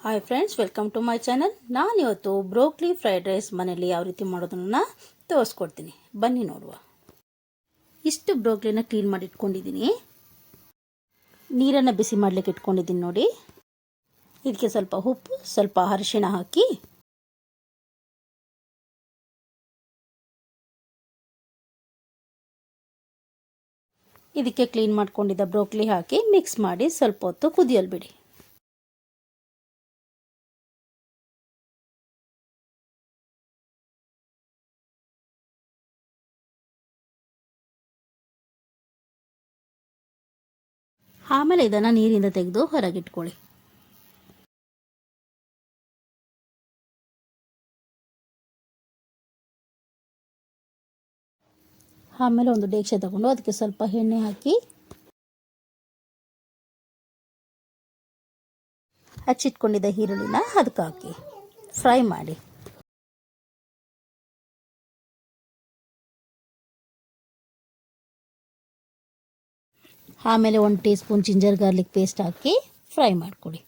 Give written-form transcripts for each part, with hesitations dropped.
Hi friends, welcome to my channel. ನಾನಿವತ್ತು broccoli fried rice ಮನೆಯಲ್ಲಿ ಯಾವ ರೀತಿ ಮಾಡೋದನ್ನು ತೋರಿಸ್ಕೊಡ್ತೀನಿ. ಬನ್ನಿ ನೋಡುವ. ಇಷ್ಟು ಬ್ರೋಕ್ಲಿನ ಕ್ಲೀನ್ ಮಾಡಿ ಇಟ್ಕೊಂಡಿದ್ದೀನಿ. ನೀರನ್ನು ಬಿಸಿ ಮಾಡಲಿಕ್ಕೆ ಇಟ್ಕೊಂಡಿದ್ದೀನಿ ನೋಡಿ. ಇದಕ್ಕೆ ಸ್ವಲ್ಪ ಉಪ್ಪು, ಸ್ವಲ್ಪ ಅರಿಶಿಣ ಹಾಕಿ ಇದಕ್ಕೆ ಕ್ಲೀನ್ ಮಾಡ್ಕೊಂಡಿದ್ದ ಬ್ರೋಕ್ಲಿ ಹಾಕಿ ಮಿಕ್ಸ್ ಮಾಡಿ ಸ್ವಲ್ಪ ಹೊತ್ತು ಕುದಿಯಲು ಬಿಡಿ. ಆಮೇಲೆ ಇದನ್ನು ನೀರಿಂದ ತೆಗೆದು ಹೊರಗಿಟ್ಕೊಳ್ಳಿ. ಆಮೇಲೆ ಒಂದು ಡೇಕ್ಷೆ ತಗೊಂಡು ಅದಕ್ಕೆ ಸ್ವಲ್ಪ ಎಣ್ಣೆ ಹಾಕಿ ಹಚ್ಚಿಟ್ಕೊಂಡಿದ್ದ ಈರುಳ್ಳಿನ ಅದಕ್ಕೆ ಹಾಕಿ ಫ್ರೈ ಮಾಡಿ. ಆಮೇಲೆ 1 teaspoon ginger garlic paste ಹಾಕಿ ಫ್ರೈ ಮಾಡಿಕೊಡಿ.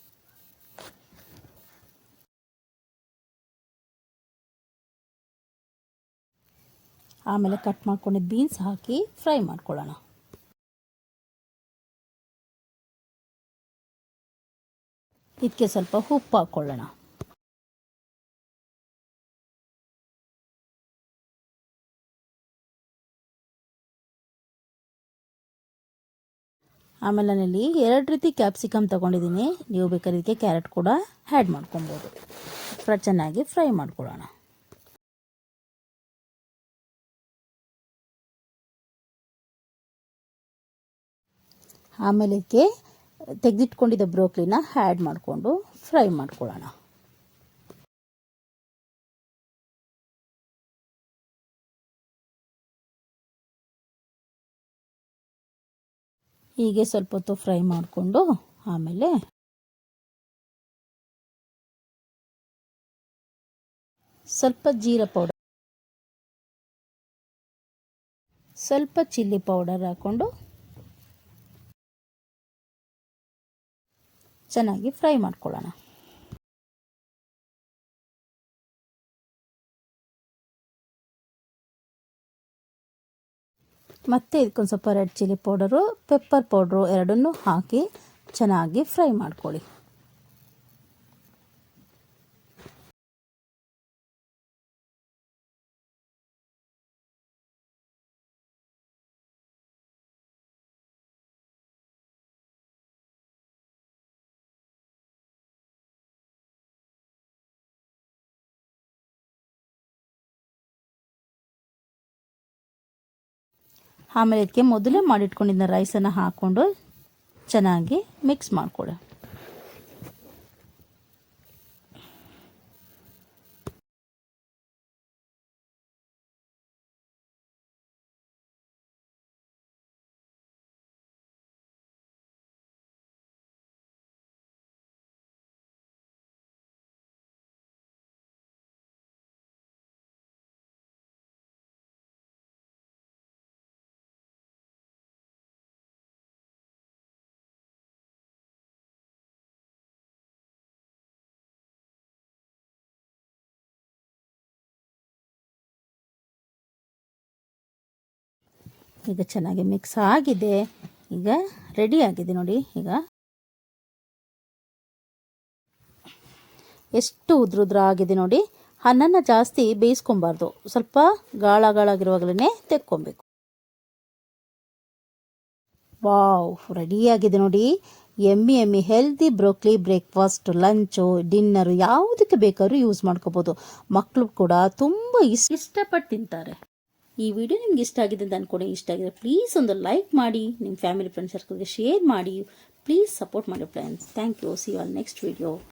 ಆಮೇಲೆ ಕಟ್ ಮಾಡ್ಕೊಂಡಿದ್ದ ಬೀನ್ಸ್ ಹಾಕಿ ಫ್ರೈ ಮಾಡ್ಕೊಳ್ಳೋಣ. ಇದಕ್ಕೆ ಸ್ವಲ್ಪ ಉಪ್ಪು ಹಾಕ್ಕೊಳ್ಳೋಣ. ಆಮೇಲೆ ನಾನಿಲ್ಲಿ 2 ರೀತಿ ಕ್ಯಾಪ್ಸಿಕಮ್ ತೊಗೊಂಡಿದ್ದೀನಿ. ನೀವು ಬೇಕಾದ್ರೆ ಇದಕ್ಕೆ ಕ್ಯಾರೆಟ್ ಕೂಡ ಆ್ಯಡ್ ಮಾಡ್ಕೊಬೋದು. ಚೆನ್ನಾಗಿ ಫ್ರೈ ಮಾಡ್ಕೊಳ್ಳೋಣ. ಆಮೇಲೆ ಇದಕ್ಕೆ ತೆಗೆದಿಟ್ಕೊಂಡಿದ್ದ ಬ್ರೋಕ್ಲಿನ ಆ್ಯಡ್ ಮಾಡಿಕೊಂಡು ಫ್ರೈ ಮಾಡ್ಕೊಳ್ಳೋಣ. ಹೀಗೆ ಸ್ವಲ್ಪ ಹೊತ್ತು ಫ್ರೈ ಮಾಡಿಕೊಂಡು ಆಮೇಲೆ ಸ್ವಲ್ಪ ಜೀರಾ ಪೌಡರ್, ಸ್ವಲ್ಪ ಚಿಲ್ಲಿ ಪೌಡರ್ ಹಾಕ್ಕೊಂಡು ಚೆನ್ನಾಗಿ ಫ್ರೈ ಮಾಡ್ಕೊಳ್ಳೋಣ. ಮತ್ತು ಇದಕ್ಕೊಂದು ಸ್ವಲ್ಪ red chilli powder, pepper powder ಎರಡನ್ನೂ ಹಾಕಿ ಚೆನ್ನಾಗಿ ಫ್ರೈ ಮಾಡ್ಕೊಳ್ಳಿ. ಆಮೇಲೆ ಇದಕ್ಕೆ ಮೊದಲೇ ಮಾಡಿಟ್ಕೊಂಡಿದ್ದ ರೈಸನ್ನು ಹಾಕ್ಕೊಂಡು ಚೆನ್ನಾಗಿ ಮಿಕ್ಸ್ ಮಾಡಿಕೊಡಿ. ಈಗ ಚೆನ್ನಾಗಿ ಮಿಕ್ಸ್ ಆಗಿದೆ. ಈಗ ರೆಡಿ ಆಗಿದೆ ನೋಡಿ. ಈಗ ಎಷ್ಟು ಉದ್ರ ಆಗಿದೆ ನೋಡಿ. ಅನ್ನನ ಜಾಸ್ತಿ ಬೇಯಿಸ್ಕೊಬಾರ್ದು, ಸ್ವಲ್ಪ ಗಾಳಾಗಿರುವಾಗಲೇ ತೆಕ್ಕೊಬೇಕು. ವಾವ್, ರೆಡಿಯಾಗಿದೆ ನೋಡಿ. ಎಮ್ಮಿ healthy broccoli breakfast, lunch, dinner ಯಾವುದಕ್ಕೆ ಬೇಕಾದ್ರೂ ಯೂಸ್ ಮಾಡ್ಕೋಬೋದು. ಮಕ್ಕಳು ಕೂಡ ತುಂಬ ಇಷ್ಟಪಟ್ಟು ತಿಂತಾರೆ. ಈ ವಿಡಿಯೋ ನಿಮ್ಗೆ ಇಷ್ಟ ಆಗಿದೆ ಅಂತ ಅನ್ಕೊಂಡು, ಇಷ್ಟ ಆಗಿದೆ ಪ್ಲೀಸ್ ಒಂದು ಲೈಕ್ ಮಾಡಿ, ನಿಮ್ಮ ಫ್ಯಾಮಿಲಿ ಫ್ರೆಂಡ್ಸ್ ಸರ್ಕಲ್ಗೆ ಶೇರ್ ಮಾಡಿ. ಪ್ಲೀಸ್ ಸಪೋರ್ಟ್ ಮಾಡಿ friends. Thank you. See you all next video.